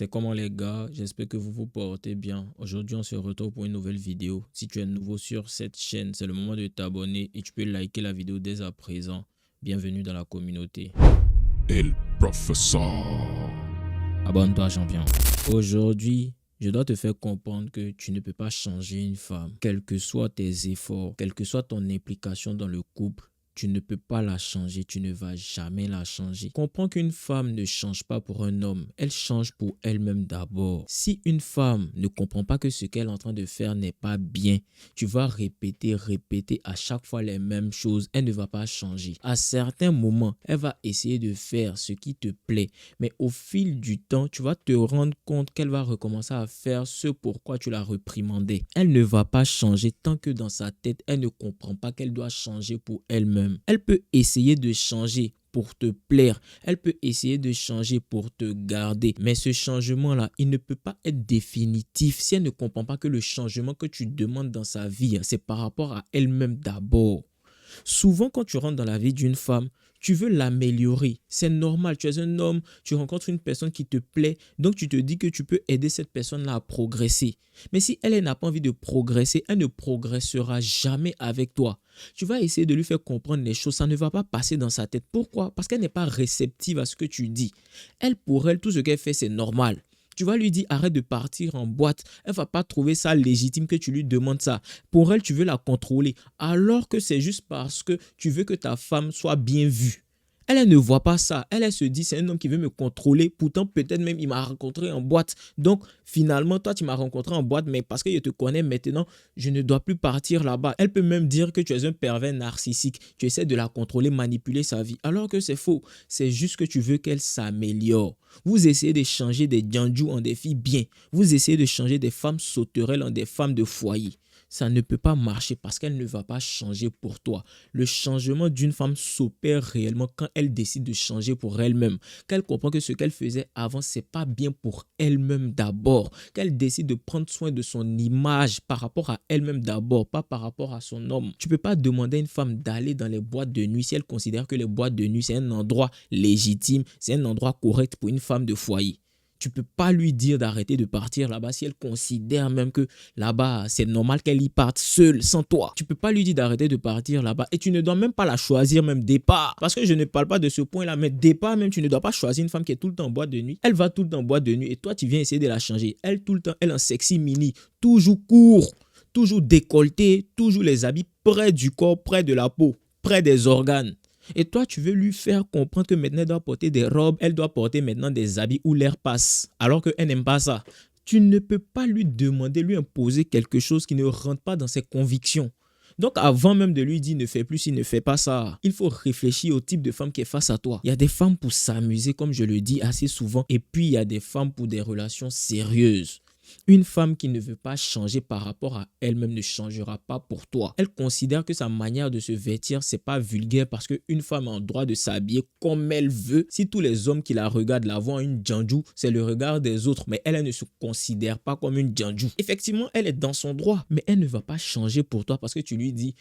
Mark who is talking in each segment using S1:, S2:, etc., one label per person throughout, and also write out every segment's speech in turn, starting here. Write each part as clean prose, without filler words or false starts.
S1: C'est comment les gars, j'espère que vous vous portez bien. Aujourd'hui, on se retrouve pour une nouvelle vidéo. Si tu es nouveau sur cette chaîne, c'est le moment de t'abonner et tu peux liker la vidéo dès à présent. Bienvenue dans la communauté.
S2: El Professeur.
S1: Abonne-toi, champion. Aujourd'hui, je dois te faire comprendre que tu ne peux pas changer une femme. Quels que soient tes efforts, quelle que soit ton implication dans le couple, tu ne peux pas la changer, tu ne vas jamais la changer. Comprends qu'une femme ne change pas pour un homme, elle change pour elle-même d'abord. Si une femme ne comprend pas que ce qu'elle est en train de faire n'est pas bien, tu vas répéter à chaque fois les mêmes choses, elle ne va pas changer. À certains moments, elle va essayer de faire ce qui te plaît, mais au fil du temps, tu vas te rendre compte qu'elle va recommencer à faire ce pourquoi tu la réprimandais. Elle ne va pas changer tant que dans sa tête, elle ne comprend pas qu'elle doit changer pour elle-même. Elle peut essayer de changer pour te plaire, elle peut essayer de changer pour te garder, mais ce changement-là, il ne peut pas être définitif si elle ne comprend pas que le changement que tu demandes dans sa vie, c'est par rapport à elle-même d'abord. Souvent, quand tu rentres dans la vie d'une femme, tu veux l'améliorer. C'est normal, tu es un homme, tu rencontres une personne qui te plaît, donc tu te dis que tu peux aider cette personne-là à progresser. Mais si elle n'a pas envie de progresser, elle ne progressera jamais avec toi. Tu vas essayer de lui faire comprendre les choses, ça ne va pas passer dans sa tête. Pourquoi? Parce qu'elle n'est pas réceptive à ce que tu dis. Pour elle, tout ce qu'elle fait, c'est normal. Tu vas lui dire arrête de partir en boîte. Elle ne va pas trouver ça légitime que tu lui demandes ça. Pour elle, tu veux la contrôler. Alors que c'est juste parce que tu veux que ta femme soit bien vue. Elle ne voit pas ça. Elle se dit c'est un homme qui veut me contrôler. Pourtant, peut-être même il m'a rencontré en boîte. Donc, finalement, toi, tu m'as rencontré en boîte, mais parce que je te connais maintenant, je ne dois plus partir là-bas. Elle peut même dire que tu es un pervers narcissique. Tu essaies de la contrôler, manipuler sa vie. Alors que c'est faux. C'est juste que tu veux qu'elle s'améliore. Vous essayez de changer des djandjous en des filles bien. Vous essayez de changer des femmes sauterelles en des femmes de foyer. Ça ne peut pas marcher parce qu'elle ne va pas changer pour toi. Le changement d'une femme s'opère réellement quand elle décide de changer pour elle-même. Qu'elle comprend que ce qu'elle faisait avant, c'est pas bien pour elle-même d'abord. Qu'elle décide de prendre soin de son image par rapport à elle-même d'abord, pas par rapport à son homme. Tu peux pas demander à une femme d'aller dans les boîtes de nuit si elle considère que les boîtes de nuit, c'est un endroit légitime, c'est un endroit correct pour une femme de foyer. Tu ne peux pas lui dire d'arrêter de partir là-bas si elle considère même que là-bas, c'est normal qu'elle y parte seule, sans toi. Tu ne peux pas lui dire d'arrêter de partir là-bas et tu ne dois même pas la choisir même départ. Parce que je ne parle pas de ce point-là, mais départ même, tu ne dois pas choisir une femme qui est tout le temps en boîte de nuit. Elle va tout le temps en boîte de nuit et toi, tu viens essayer de la changer. Elle, tout le temps, elle en sexy mini, toujours court, toujours décolleté, toujours les habits près du corps, près de la peau, près des organes. Et toi, tu veux lui faire comprendre que maintenant, elle doit porter des robes, elle doit porter maintenant des habits où l'air passe, alors qu'elle n'aime pas ça. Tu ne peux pas lui demander, lui imposer quelque chose qui ne rentre pas dans ses convictions. Donc, avant même de lui dire ne fais plus ci, ne fais pas ça, il faut réfléchir au type de femme qui est face à toi. Il y a des femmes pour s'amuser, comme je le dis assez souvent, et puis il y a des femmes pour des relations sérieuses. Une femme qui ne veut pas changer par rapport à elle-même ne changera pas pour toi. Elle considère que sa manière de se vêtir, c'est pas vulgaire parce qu'une femme a le droit de s'habiller comme elle veut. Si tous les hommes qui la regardent la voient une djandjou, c'est le regard des autres, mais elle ne se considère pas comme une djandjou. Effectivement, elle est dans son droit, mais elle ne va pas changer pour toi parce que tu lui dis,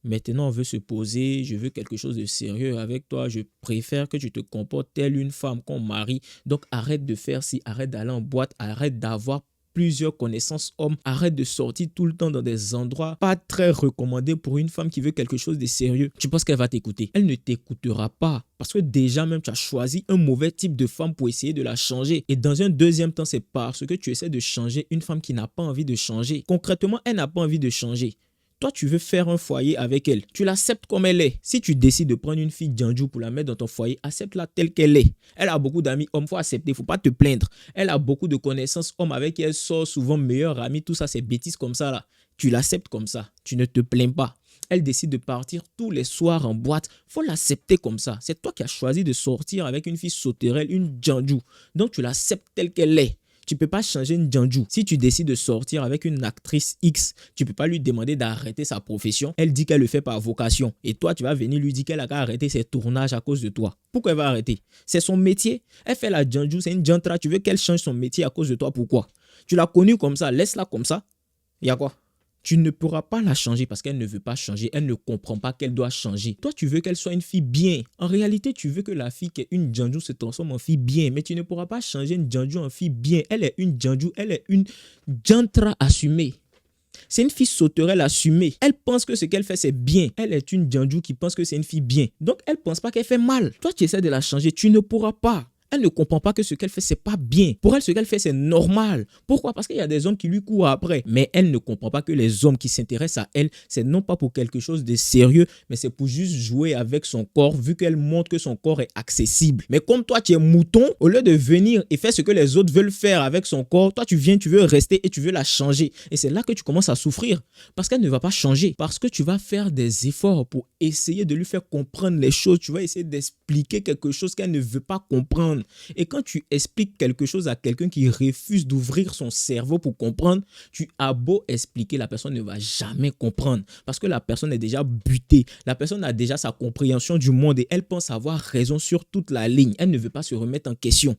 S1: maintenant, on veut se poser, je veux quelque chose de sérieux avec toi, je préfère que tu te comportes telle une femme qu'on marie. Donc, arrête de faire ci, arrête d'aller en boîte, arrête d'avoir plusieurs connaissances hommes, arrête de sortir tout le temps dans des endroits pas très recommandés pour une femme qui veut quelque chose de sérieux. Tu penses qu'elle va t'écouter? Elle ne t'écoutera pas parce que déjà même tu as choisi un mauvais type de femme pour essayer de la changer. Et dans un deuxième temps, c'est parce que tu essaies de changer une femme qui n'a pas envie de changer. Concrètement, elle n'a pas envie de changer. Toi, tu veux faire un foyer avec elle. Tu l'acceptes comme elle est. Si tu décides de prendre une fille djandjou pour la mettre dans ton foyer, accepte-la telle qu'elle est. Elle a beaucoup d'amis hommes, il faut accepter, il ne faut pas te plaindre. Elle a beaucoup de connaissances hommes avec qui elle sort souvent meilleurs amis, tout ça, c'est bêtises comme ça là. Tu l'acceptes comme ça, tu ne te plains pas. Elle décide de partir tous les soirs en boîte, il faut l'accepter comme ça. C'est toi qui as choisi de sortir avec une fille sauterelle, une djandjou. Donc tu l'acceptes telle qu'elle est. Tu ne peux pas changer une djandjou. Si tu décides de sortir avec une actrice X, tu ne peux pas lui demander d'arrêter sa profession. Elle dit qu'elle le fait par vocation. Et toi, tu vas venir lui dire qu'elle a qu'à arrêter ses tournages à cause de toi. Pourquoi elle va arrêter? C'est son métier. Elle fait la djandjou, c'est une djantra. Tu veux qu'elle change son métier à cause de toi. Pourquoi? Tu l'as connue comme ça, laisse-la comme ça. Il y a quoi? Tu ne pourras pas la changer parce qu'elle ne veut pas changer. Elle ne comprend pas qu'elle doit changer. Toi, tu veux qu'elle soit une fille bien. En réalité, tu veux que la fille qui est une Djanjou se transforme en fille bien. Mais tu ne pourras pas changer une Djanjou en fille bien. Elle est une Djanjou. Elle est une Jantra assumée. C'est une fille sauterelle assumée. Elle pense que ce qu'elle fait, c'est bien. Elle est une Djanjou qui pense que c'est une fille bien. Donc, elle ne pense pas qu'elle fait mal. Toi, tu essaies de la changer. Tu ne pourras pas. Elle ne comprend pas que ce qu'elle fait, c'est pas bien. Pour elle, ce qu'elle fait, c'est normal. Pourquoi? Parce qu'il y a des hommes qui lui courent après. Mais elle ne comprend pas que les hommes qui s'intéressent à elle, c'est non pas pour quelque chose de sérieux, mais c'est pour juste jouer avec son corps, vu qu'elle montre que son corps est accessible. Mais comme toi, tu es mouton, au lieu de venir et faire ce que les autres veulent faire avec son corps, toi, tu viens, tu veux rester et tu veux la changer. Et c'est là que tu commences à souffrir. Parce qu'elle ne va pas changer. Parce que tu vas faire des efforts pour essayer de lui faire comprendre les choses. Tu vas essayer d'expliquer quelque chose qu'elle ne veut pas comprendre. Et quand tu expliques quelque chose à quelqu'un qui refuse d'ouvrir son cerveau pour comprendre, tu as beau expliquer, la personne ne va jamais comprendre parce que la personne est déjà butée. La personne a déjà sa compréhension du monde et elle pense avoir raison sur toute la ligne. Elle ne veut pas se remettre en question.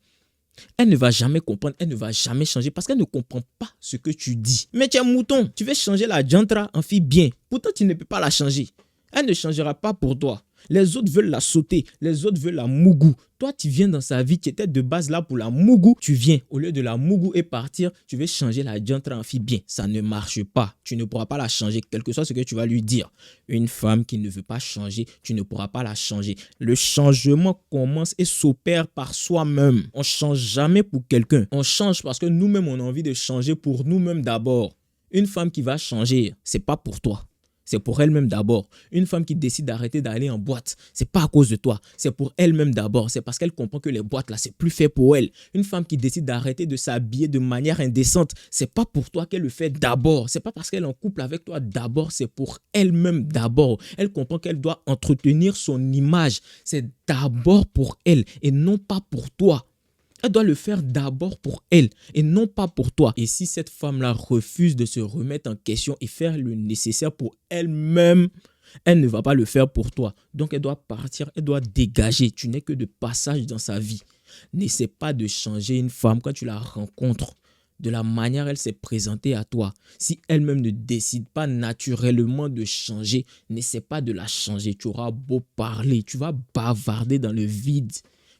S1: Elle ne va jamais comprendre, elle ne va jamais changer parce qu'elle ne comprend pas ce que tu dis. Mais tu es mouton, tu veux changer la Jantra en fille bien. Pourtant, tu ne peux pas la changer. Elle ne changera pas pour toi. Les autres veulent la sauter, les autres veulent la mougou. Toi, tu viens dans sa vie, tu étais de base là pour la mougou. Tu viens, au lieu de la mougou et partir, tu veux changer la Jantra en fille bien. Ça ne marche pas. Tu ne pourras pas la changer, quel que soit ce que tu vas lui dire. Une femme qui ne veut pas changer, tu ne pourras pas la changer. Le changement commence et s'opère par soi-même. On ne change jamais pour quelqu'un. On change parce que nous-mêmes, on a envie de changer pour nous-mêmes d'abord. Une femme qui va changer, ce n'est pas pour toi. C'est pour elle-même d'abord. Une femme qui décide d'arrêter d'aller en boîte, c'est pas à cause de toi. C'est pour elle-même d'abord. C'est parce qu'elle comprend que les boîtes là, c'est plus fait pour elle. Une femme qui décide d'arrêter de s'habiller de manière indécente, c'est pas pour toi qu'elle le fait d'abord. C'est pas parce qu'elle est en couple avec toi d'abord. C'est pour elle-même d'abord. Elle comprend qu'elle doit entretenir son image. C'est d'abord pour elle et non pas pour toi. Elle doit le faire d'abord pour elle et non pas pour toi. Et si cette femme-là refuse de se remettre en question et faire le nécessaire pour elle-même, elle ne va pas le faire pour toi. Donc elle doit partir, elle doit dégager. Tu n'es que de passage dans sa vie. N'essaie pas de changer une femme quand tu la rencontres. De la manière elle s'est présentée à toi. Si elle-même ne décide pas naturellement de changer, n'essaie pas de la changer. Tu auras beau parler, tu vas bavarder dans le vide.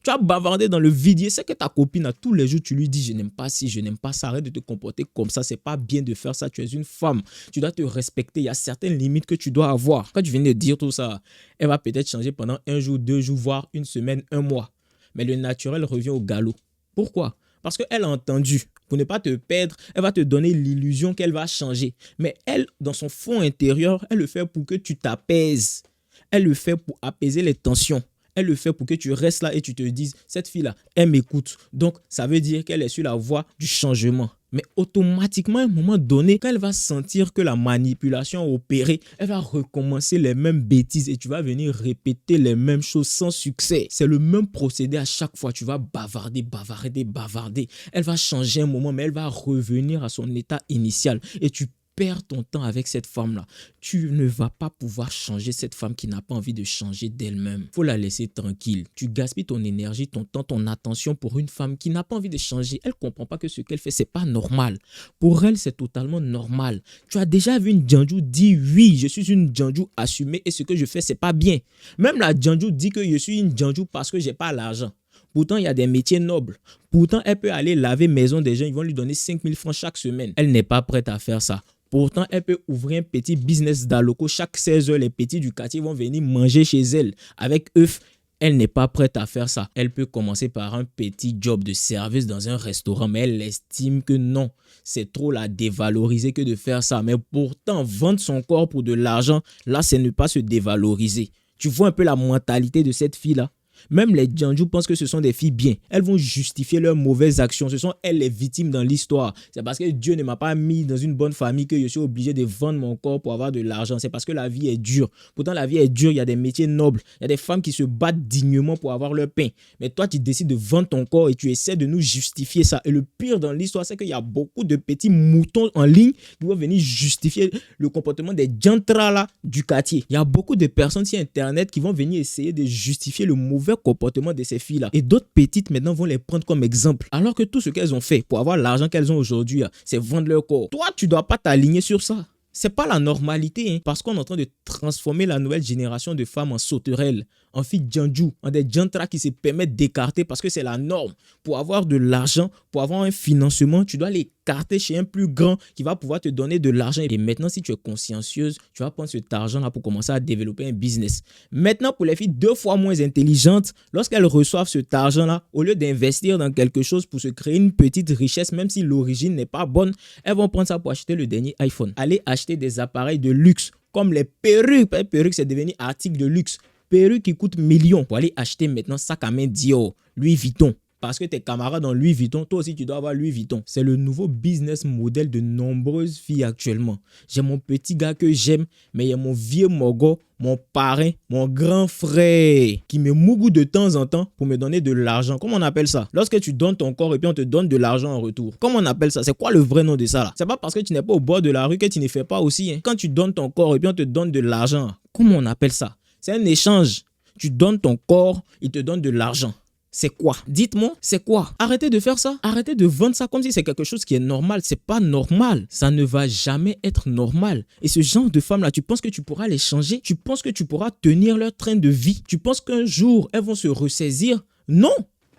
S1: Tu vas bavarder dans le vide. C'est que ta copine, à tous les jours, tu lui dis je n'aime pas ci, je n'aime pas ça. Arrête de te comporter comme ça. C'est pas bien de faire ça. Tu es une femme. Tu dois te respecter. Il y a certaines limites que tu dois avoir. Quand tu viens de dire tout ça, elle va peut-être changer pendant 1 jour, 2 jours, voire 1 semaine, 1 mois. Mais le naturel revient au galop. Pourquoi? Parce qu'elle a entendu. Pour ne pas te perdre, elle va te donner l'illusion qu'elle va changer. Mais elle, dans son fond intérieur, elle le fait pour que tu t'apaises. Elle le fait pour apaiser les tensions. Elle le fait pour que tu restes là et tu te dises, cette fille-là, elle m'écoute. Donc, ça veut dire qu'elle est sur la voie du changement. Mais automatiquement, à un moment donné, quand elle va sentir que la manipulation a opéré, elle va recommencer les mêmes bêtises et tu vas venir répéter les mêmes choses sans succès. C'est le même procédé à chaque fois. Tu vas bavarder, bavarder, bavarder. Elle va changer un moment, mais elle va revenir à son état initial et tu perds ton temps avec cette femme-là. Tu ne vas pas pouvoir changer cette femme qui n'a pas envie de changer d'elle-même. Il faut la laisser tranquille. Tu gaspilles ton énergie, ton temps, ton attention pour une femme qui n'a pas envie de changer. Elle ne comprend pas que ce qu'elle fait, ce n'est pas normal. Pour elle, c'est totalement normal. Tu as déjà vu une Djanjou dire oui, je suis une Djanjou assumée et ce que je fais, ce n'est pas bien. Même la Djanjou dit que je suis une Djanjou parce que je n'ai pas l'argent. Pourtant, il y a des métiers nobles. Pourtant, elle peut aller laver maison des gens. Ils vont lui donner 5 000 francs chaque semaine. Elle n'est pas prête à faire ça. Pourtant, elle peut ouvrir un petit business d'aloco. Chaque 16 heures, les petits du quartier vont venir manger chez elle. Avec œufs, elle n'est pas prête à faire ça. Elle peut commencer par un petit job de service dans un restaurant, mais elle estime que non, c'est trop la dévaloriser que de faire ça. Mais pourtant, vendre son corps pour de l'argent, là, c'est ne pas se dévaloriser. Tu vois un peu la mentalité de cette fille-là? Même les Djanjou pensent que ce sont des filles bien. Elles vont justifier leurs mauvaises actions. Ce sont elles les victimes dans l'histoire. C'est parce que Dieu ne m'a pas mis dans une bonne famille que je suis obligé de vendre mon corps pour avoir de l'argent. C'est parce que la vie est dure. Pourtant, la vie est dure. Il y a des métiers nobles. Il y a des femmes qui se battent dignement pour avoir leur pain. Mais toi, tu décides de vendre ton corps et tu essaies de nous justifier ça. Et le pire dans l'histoire, c'est qu'il y a beaucoup de petits moutons en ligne qui vont venir justifier le comportement des Jantras là du quartier. Il y a beaucoup de personnes sur Internet qui vont venir essayer de justifier le mauvais comportement de ces filles-là. Et d'autres petites maintenant vont les prendre comme exemple. Alors que tout ce qu'elles ont fait pour avoir l'argent qu'elles ont aujourd'hui, c'est vendre leur corps. Toi, tu ne dois pas t'aligner sur ça. C'est pas la normalité, hein, parce qu'on est en train de transformer la nouvelle génération de femmes en sauterelles, en filles djandjou, en des djantras qui se permettent d'écarter parce que c'est la norme. Pour avoir de l'argent, pour avoir un financement, tu dois l'écarter chez un plus grand qui va pouvoir te donner de l'argent. Et maintenant, si tu es consciencieuse, tu vas prendre cet argent-là pour commencer à développer un business. Maintenant, pour les filles 2 fois moins intelligentes, lorsqu'elles reçoivent cet argent-là, au lieu d'investir dans quelque chose pour se créer une petite richesse, même si l'origine n'est pas bonne, elles vont prendre ça pour acheter le dernier iPhone. Aller acheter des appareils de luxe comme les perruques. Les perruques, c'est devenu article de luxe. Perruques qui coûtent millions pour aller acheter maintenant sac à main Dior, Louis Vuitton. Parce que tes camarades ont Louis Vuitton, toi aussi tu dois avoir Louis Vuitton. C'est le nouveau business model de nombreuses filles actuellement. J'ai mon petit gars que j'aime, mais il y a mon vieux mogo, mon parrain, mon grand frère qui me mougoue de temps en temps pour me donner de l'argent. Comment on appelle ça? Lorsque tu donnes ton corps et puis on te donne de l'argent en retour. Comment on appelle ça? C'est quoi le vrai nom de ça là? C'est pas parce que tu n'es pas au bord de la rue que tu ne fais pas aussi. Hein. Quand tu donnes ton corps et puis on te donne de l'argent, comment on appelle ça? C'est un échange. Tu donnes ton corps, il te donne de l'argent. C'est quoi? Dites-moi, c'est quoi? Arrêtez de faire ça. Arrêtez de vendre ça comme si c'est quelque chose qui est normal. C'est pas normal. Ça ne va jamais être normal. Et ce genre de femmes-là, tu penses que tu pourras les changer? Tu penses que tu pourras tenir leur train de vie? Tu penses qu'un jour, elles vont se ressaisir? Non!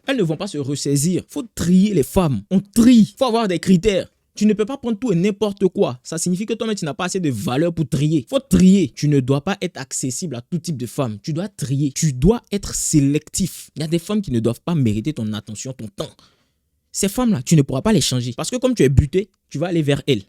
S1: Elles ne vont pas se ressaisir. Faut trier les femmes. On trie. Faut avoir des critères. Tu ne peux pas prendre tout et n'importe quoi. Ça signifie que toi-même, tu n'as pas assez de valeur pour trier. Faut trier. Tu ne dois pas être accessible à tout type de femmes. Tu dois trier. Tu dois être sélectif. Il y a des femmes qui ne doivent pas mériter ton attention, ton temps. Ces femmes-là, tu ne pourras pas les changer. Parce que comme tu es buté, tu vas aller vers elles.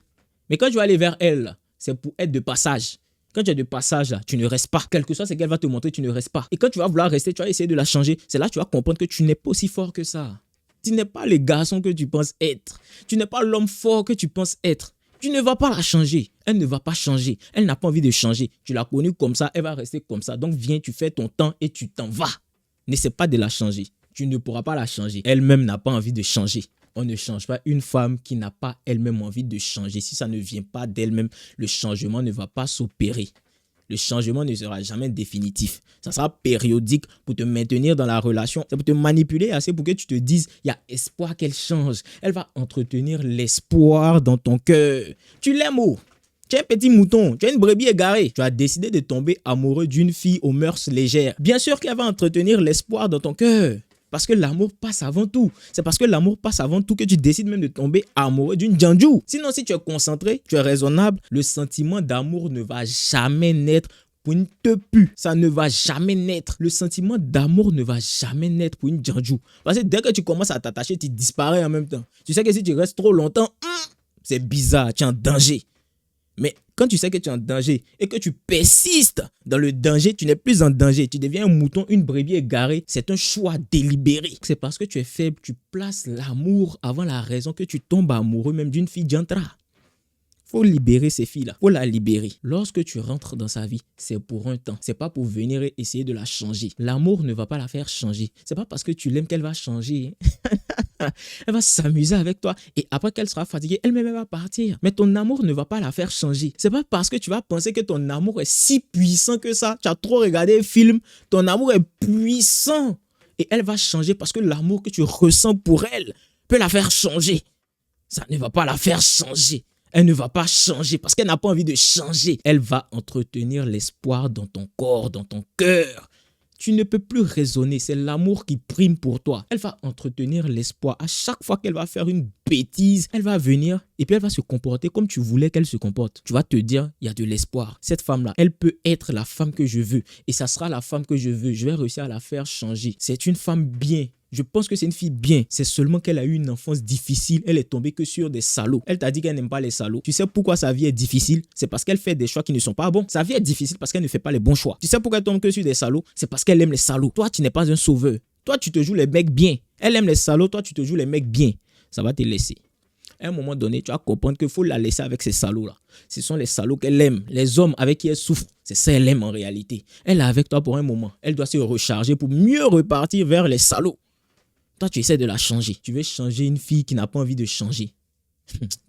S1: Mais quand tu vas aller vers elles, c'est pour être de passage. Quand tu es de passage, là, tu ne restes pas. Quel que soit ce qu'elle va te montrer, tu ne restes pas. Et quand tu vas vouloir rester, tu vas essayer de la changer. C'est là que tu vas comprendre que tu n'es pas aussi fort que ça. Tu n'es pas le garçon que tu penses être. Tu n'es pas l'homme fort que tu penses être. Tu ne vas pas la changer. Elle ne va pas changer. Elle n'a pas envie de changer. Tu l'as connue comme ça, elle va rester comme ça. Donc viens, tu fais ton temps et tu t'en vas. N'essaie pas de la changer. Tu ne pourras pas la changer. Elle-même n'a pas envie de changer. On ne change pas une femme qui n'a pas elle-même envie de changer. Si ça ne vient pas d'elle-même, le changement ne va pas s'opérer. Le changement ne sera jamais définitif. Ça sera périodique pour te maintenir dans la relation. C'est pour te manipuler assez pour que tu te dises, il y a espoir qu'elle change. Elle va entretenir l'espoir dans ton cœur. Tu l'aimes où? Tu es un petit mouton, tu es une brebis égarée. Tu as décidé de tomber amoureux d'une fille aux mœurs légères. Bien sûr qu'elle va entretenir l'espoir dans ton cœur. Parce que l'amour passe avant tout. C'est parce que l'amour passe avant tout que tu décides même de tomber amoureux d'une djandjou. Sinon, si tu es concentré, tu es raisonnable, le sentiment d'amour ne va jamais naître pour une tepu. Ça ne va jamais naître. Le sentiment d'amour ne va jamais naître pour une djandjou. Parce que dès que tu commences à t'attacher, tu disparais en même temps. Tu sais que si tu restes trop longtemps, c'est bizarre, tu es en danger. Mais quand tu sais que tu es en danger et que tu persistes dans le danger, tu n'es plus en danger. Tu deviens un mouton, une brebis égarée. C'est un choix délibéré. C'est parce que tu es faible, tu places l'amour avant la raison que tu tombes amoureux même d'une fille diantra. Faut libérer ces filles-là. Faut la libérer. Lorsque tu rentres dans sa vie, c'est pour un temps. C'est pas pour venir et essayer de la changer. L'amour ne va pas la faire changer. C'est pas parce que tu l'aimes qu'elle va changer. Elle va s'amuser avec toi et après qu'elle sera fatiguée, elle-même va partir. Mais ton amour ne va pas la faire changer. C'est pas parce que tu vas penser que ton amour est si puissant que ça. Tu as trop regardé un film. Ton amour est puissant et elle va changer parce que l'amour que tu ressens pour elle peut la faire changer. Ça ne va pas la faire changer. Elle ne va pas changer parce qu'elle n'a pas envie de changer. Elle va entretenir l'espoir dans ton corps, dans ton cœur. Tu ne peux plus raisonner, c'est l'amour qui prime pour toi. Elle va entretenir l'espoir. À chaque fois qu'elle va faire une bêtise, elle va venir et puis elle va se comporter comme tu voulais qu'elle se comporte. Tu vas te dire, il y a de l'espoir. Cette femme-là, elle peut être la femme que je veux et ça sera la femme que je veux. Je vais réussir à la faire changer. C'est une femme bien. Je pense que c'est une fille bien. C'est seulement qu'elle a eu une enfance difficile. Elle est tombée que sur des salauds. Elle t'a dit qu'elle n'aime pas les salauds. Tu sais pourquoi sa vie est difficile? C'est parce qu'elle fait des choix qui ne sont pas bons. Sa vie est difficile parce qu'elle ne fait pas les bons choix. Tu sais pourquoi elle tombe que sur des salauds? C'est parce qu'elle aime les salauds. Toi, tu n'es pas un sauveur. Toi, tu te joues les mecs bien. Elle aime les salauds. Toi, tu te joues les mecs bien. Ça va te laisser. À un moment donné, tu vas comprendre qu'il faut la laisser avec ces salauds-là. Ce sont les salauds qu'elle aime. Les hommes avec qui elle souffre. C'est ça qu'elle aime en réalité. Elle est avec toi pour un moment. Elle doit se recharger pour mieux repartir vers les salauds. Toi, tu essaies de la changer. Tu veux changer une fille qui n'a pas envie de changer.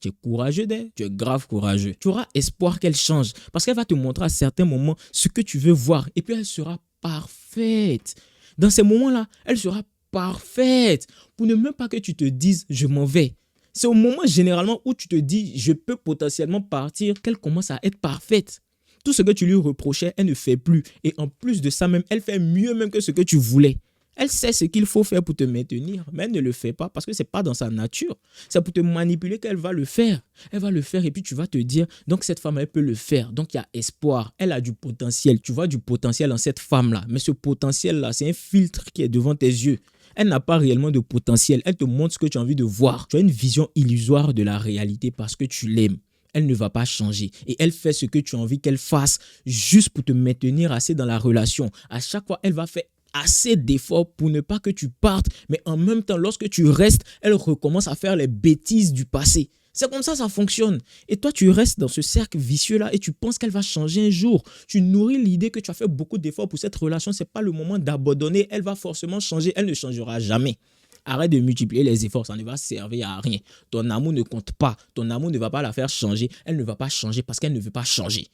S1: Tu es courageux, tu es grave courageux. Tu auras espoir qu'elle change parce qu'elle va te montrer à certains moments ce que tu veux voir et puis elle sera parfaite. Dans ces moments-là, elle sera parfaite pour ne même pas que tu te dises « je m'en vais ». C'est au moment généralement où tu te dis, je peux potentiellement partir, qu'elle commence à être parfaite. Tout ce que tu lui reprochais, elle ne fait plus. Et en plus de ça même, elle fait mieux même que ce que tu voulais. Elle sait ce qu'il faut faire pour te maintenir, mais elle ne le fait pas parce que ce n'est pas dans sa nature. C'est pour te manipuler qu'elle va le faire. Elle va le faire et puis tu vas te dire, donc cette femme, elle peut le faire. Donc il y a espoir. Elle a du potentiel. Tu vois du potentiel en cette femme-là. Mais ce potentiel-là, c'est un filtre qui est devant tes yeux. Elle n'a pas réellement de potentiel. Elle te montre ce que tu as envie de voir. Tu as une vision illusoire de la réalité parce que tu l'aimes. Elle ne va pas changer. Et elle fait ce que tu as envie qu'elle fasse juste pour te maintenir assez dans la relation. À chaque fois, elle va faire assez d'efforts pour ne pas que tu partes. Mais en même temps, lorsque tu restes, elle recommence à faire les bêtises du passé. C'est comme ça fonctionne. Et toi, tu restes dans ce cercle vicieux-là et tu penses qu'elle va changer un jour. Tu nourris l'idée que tu as fait beaucoup d'efforts pour cette relation. Ce n'est pas le moment d'abandonner. Elle va forcément changer. Elle ne changera jamais. Arrête de multiplier les efforts, ça ne va servir à rien. Ton amour ne compte pas. Ton amour ne va pas la faire changer. Elle ne va pas changer parce qu'elle ne veut pas changer.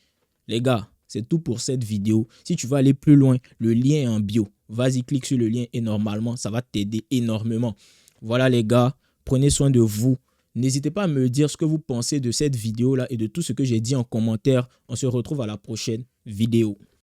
S1: Les gars, c'est tout pour cette vidéo. Si tu veux aller plus loin, le lien est en bio. Vas-y, clique sur le lien et normalement, ça va t'aider énormément. Voilà les gars, prenez soin de vous. N'hésitez pas à me dire ce que vous pensez de cette vidéo-là et de tout ce que j'ai dit en commentaire. On se retrouve à la prochaine vidéo.